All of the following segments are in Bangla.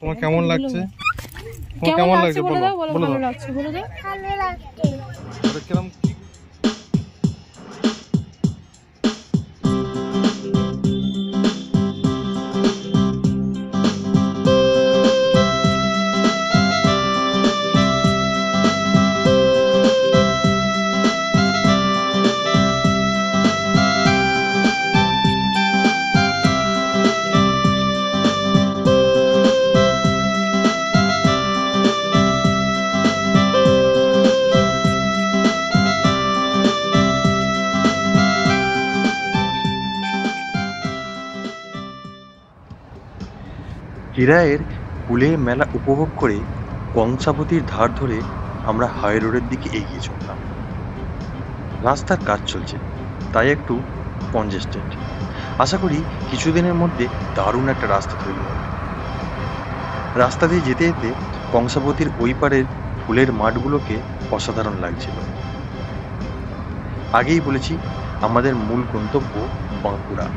তোমার কেমন লাগছে? কেমন লাগছে বলে দাও। ভালো লাগছে বলে দাও। ভালো লাগছে। কিরম হীরায়ের কুলের মেলা উপভোগ করে কংসাবতীর ধার ধরে আমরা হাই রোডের দিকে এগিয়ে চললাম। রাস্তার কাজ চলছে, তাই একটু কনজেস্টেড। আশা করি কিছুদিনের মধ্যে দারুণ একটা রাস্তা তৈরি হবে। রাস্তা দিয়ে যেতে যেতে কংসাবতীর ওই পারের ফুলের মাঠগুলোকে অসাধারণ লাগছিল। আগেই বলেছি আমাদের মূল গন্তব্য বাঁকুড়া।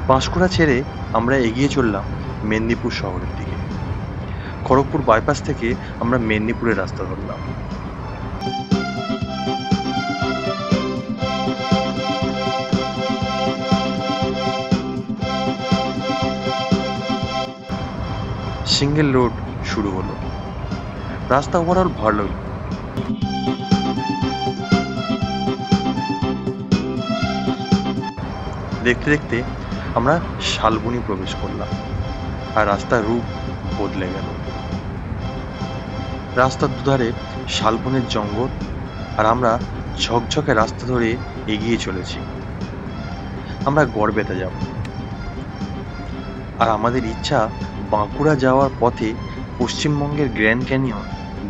বাঁশকুড়া ছেড়ে আমরা এগিয়ে চললাম মেদিনীপুর শহরের দিকে। খড়গপুর বাইপাস থেকে আমরা মেদিনীপুরের রাস্তা ধরলাম। সিঙ্গেল রোড শুরু হলো। রাস্তা ওভারঅল ভালোই। দেখতে দেখতে আমরা শালবনি প্রবেশ করলাম, আর রাস্তার রূপ বদলে গেল। রাস্তার দুধারে শালবনের জঙ্গল, আর আমরা ঝকঝকে রাস্তা ধরে এগিয়ে চলেছি। আমরা গড়বেতা যাব, আর আমাদের ইচ্ছা বাঁকুড়া যাওয়ার পথে পশ্চিমবঙ্গের গ্র্যান্ড ক্যানিয়ন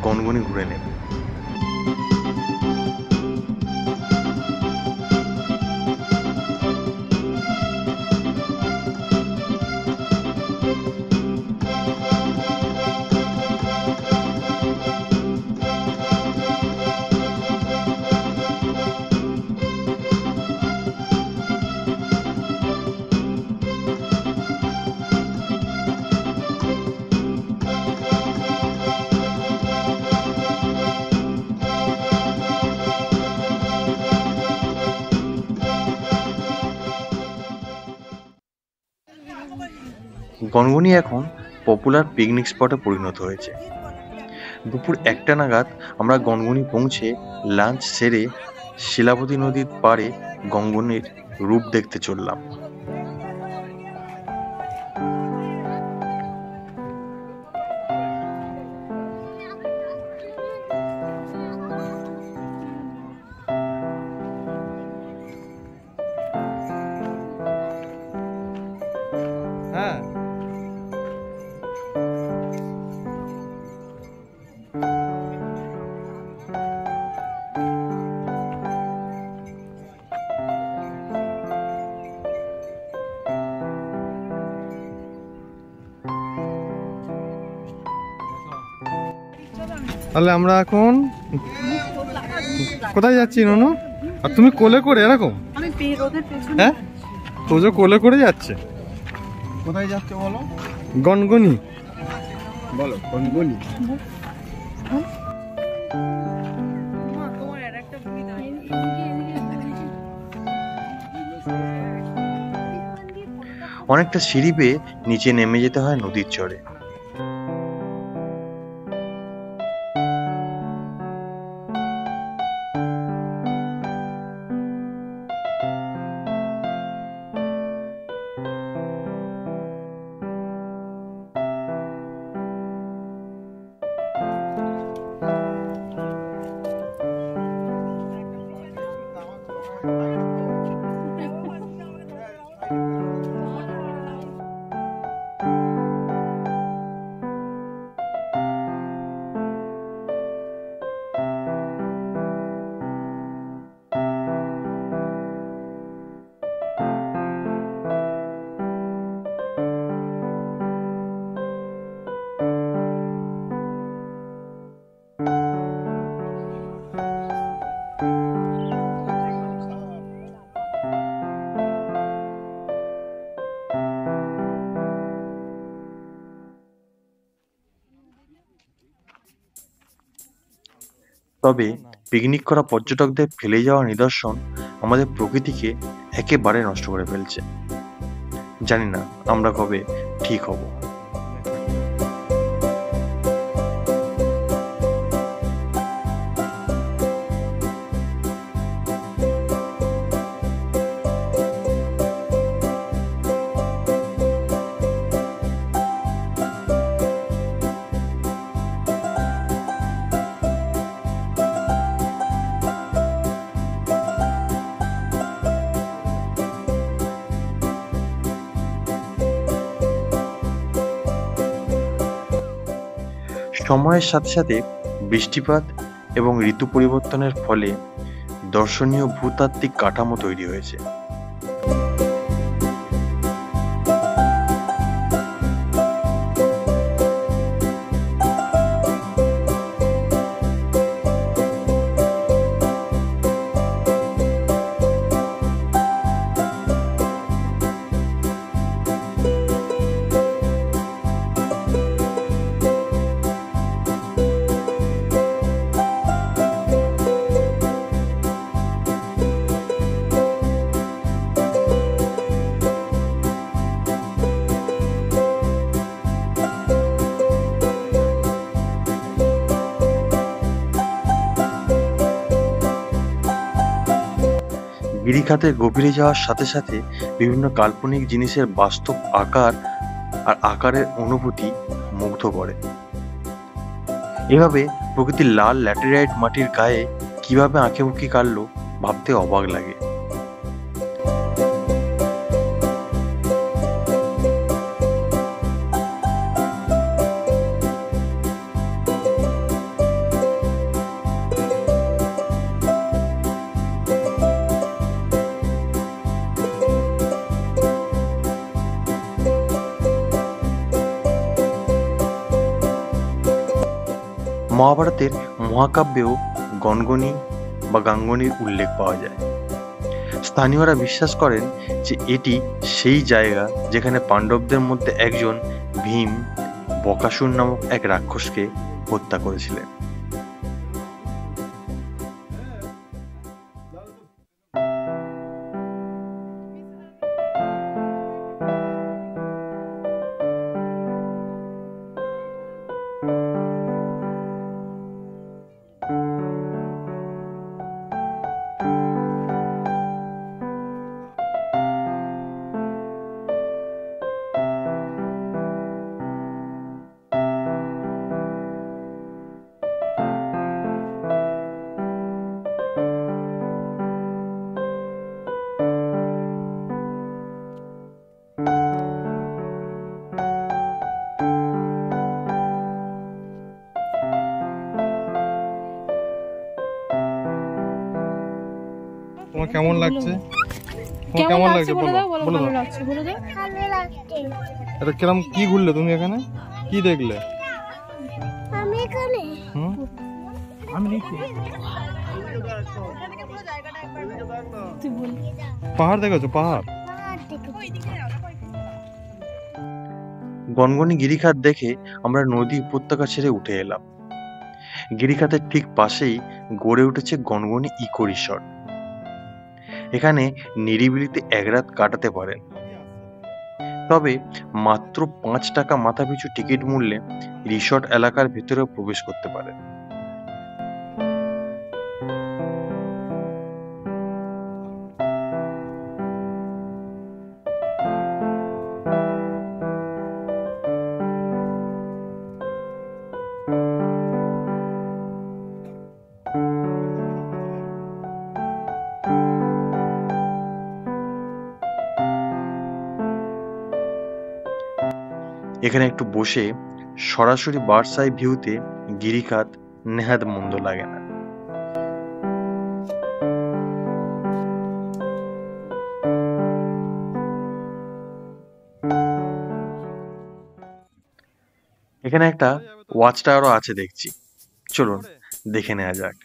গনগনি ঘুরে নেব। গনগনি এখন পপুলার পিকনিক স্পটে পরিণত হয়েছে। দুপুর 1টা নাগাদ আমরা গনগনি পৌঁছে লাঞ্চ সেরে শিলাবতী নদীর পাড়ে গনগনির রূপ দেখতে চললাম। হ্যাঁ, তাহলে আমরা এখন কোথায় যাচ্ছি ননু? আর তুমি কোলে করে এরকম? হ্যাঁ, তোজো কোলে করে যাচ্ছে। কোথায় যাচ্ছে বলো? গনগনি। বলো গনগনি। অনেকটা সিঁড়ি বেয়ে নিচে নেমে যেতে হয় নদীর চরে। তবে পিকনিক করা পর্যটকদের ফেলে যাওয়া নিদর্শন আমাদের প্রকৃতিকে একেবারে নষ্ট করে ফেলছে। জানি না আমরা কবে ঠিক হব। সময়ের সাথে সাথে বৃষ্টিপাত এবং ঋতু পরিবর্তনের ফলে দর্শনীয় ভূতাত্ত্বিক কাঠামো তৈরি হয়েছে। গিরিখাতের গভীরে যাওয়ার সাথে সাথে বিভিন্ন কাল্পনিক জিনিসের বাস্তব আকার আর আকারের অনুভূতি মুগ্ধ করে। এভাবে প্রকৃতির লাল ল্যাটেরাইট মাটির গায়ে কিভাবে আঁকিবুকি কাটলো ভাবতে অবাক লাগে। মহাভারতের মহাকাব্যেও গণগণি বা গাঙ্গনির উল্লেখ পাওয়া যায়। স্থানীয়রা বিশ্বাস করেন যে এটি সেই জায়গা যেখানে পাণ্ডবদের মধ্যে একজন ভীম বকাসুর নামক এক রাক্ষসকে হত্যা করেছিলেন। তোমার কেমন লাগছে? তোমার কেমন লাগছে বলো বলে দাও, বলো বলো ভালো দাও। লাগছে বলে দাও। ভালো লাগছে। এটা কিরম কি ঘুরলে তুমি এখানে? কি দেখলে? আমি এখানে হুম? তুই বল। পাহাড় দেখেছো? পাহাড়? পাহাড় দেখেছি। গনগনি গিরিখাত দেখে আমরা নদী উপত্যকা ছেড়ে উঠে এলাম। গিরিখাতের ঠিক পাশেই গড়ে উঠেছে গনগনি ইকো রিসর্ট। এখানে নিরিবিলিতে এক রাত কাটাতে পারেন, তবে মাত্র 5 টাকা মাথাপিছু টিকিট মূল্যে রিসর্ট এলাকার ভেতরেও প্রবেশ করতে পারেন। এখানে একটু বসে সরাসরি বার্ডস আই ভিউতে গিরিখাত নেহাত মন্দ লাগে না। এখানে একটা ওয়াচ টাওয়ারও আছে দেখছি, চলুন দেখে নেওয়া যাক।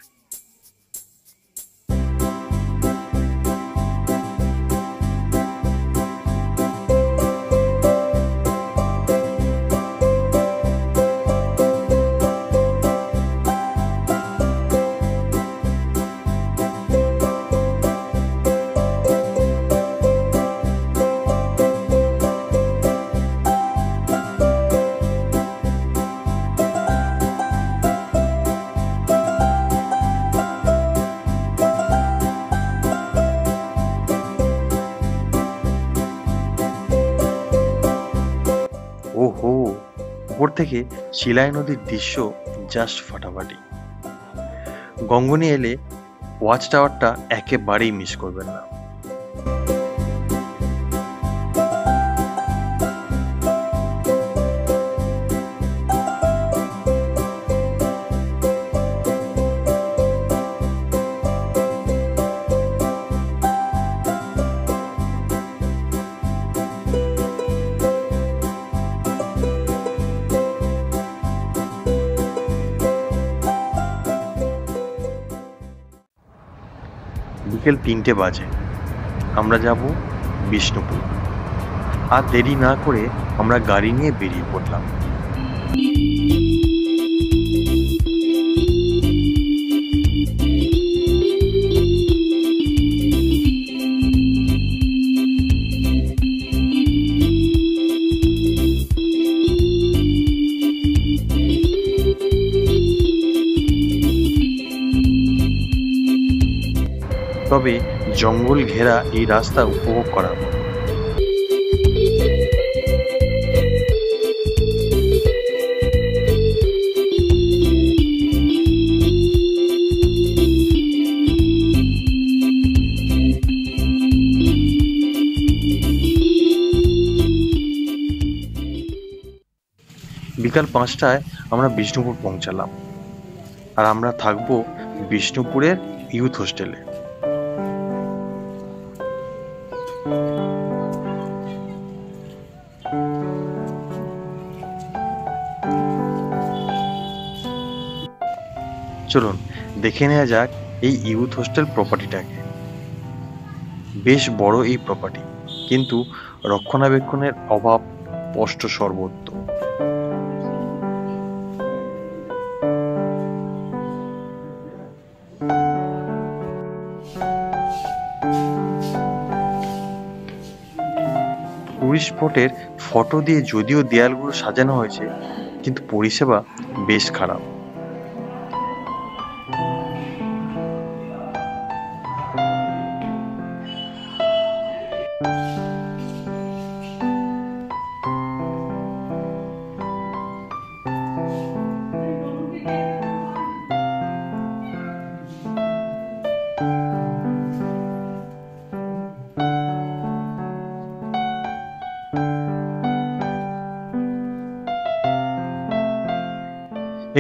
উপর থেকে শিলাই নদীর দৃশ্য জাস্ট ফাটাফাটি। গঙ্গনি এলে ওয়াচ টাওয়ারটা একেবারেই মিস করবেন না। বিকেল 3টে বাজে। আমরা যাব বিষ্ণুপুর। আর দেরি না করে আমরা গাড়ি নিয়ে বেরিয়ে পড়লাম। তবে জঙ্গল ঘেরা এই রাস্তা উপভোগ করার মতো। বিকাল 5টায় আমরা বিষ্ণুপুর পৌঁছালাম। আর আমরা থাকবো বিষ্ণুপুরের ইউথ হোস্টেলে। চলুন দেখে নেওয়া যাক এই ইউথ হোস্টেল প্রপার্টিটাকে। বেশ বড় এই প্রপার্টি, কিন্তু রক্ষণাবেক্ষণের অভাব স্পষ্ট সর্বত্র। টুরিস্ট স্পটের ফটো দিয়ে যদিও দেয়ালগুলো সাজানো হয়েছে, কিন্তু পরিষেবা বেশ খারাপ।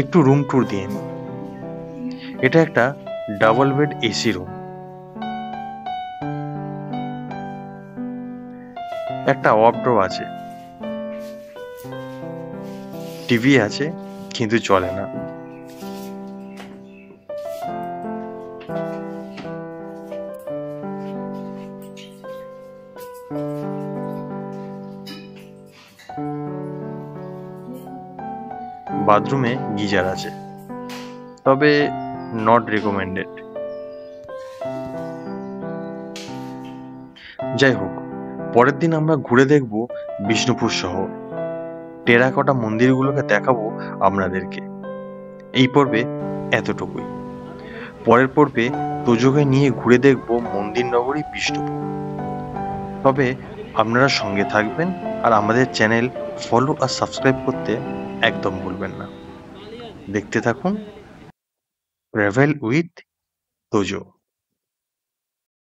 একটু রুম ট্যুর দিয়ে নিই। এটা একটা ডাবল বেড এসি রুম। একটা ওয়ার্ডরোব আছে, টিভি আছে কিন্তু চলে না। বাথরুমে গিজার আছে, তবে নট রেকমেন্ডেড। যাই হোক, পরের দিন আমরা ঘুরে দেখব বিষ্ণুপুর শহর। টেরাকোটা মন্দিরগুলোকে দেখাবো আপনাদেরকে। এই পর্বে এতটুকুই। পরের পর্বে তোজোকে নিয়ে ঘুরে দেখব মন্দির নগরী বিষ্ণুপুর। তবে আপনারা সঙ্গে থাকবেন আর আমাদের চ্যানেল ফলো আর সাবস্ক্রাইব করতে একদম ভুলবেন না। দেখতে থাকুন ট্রাভেল উইথ তোজো।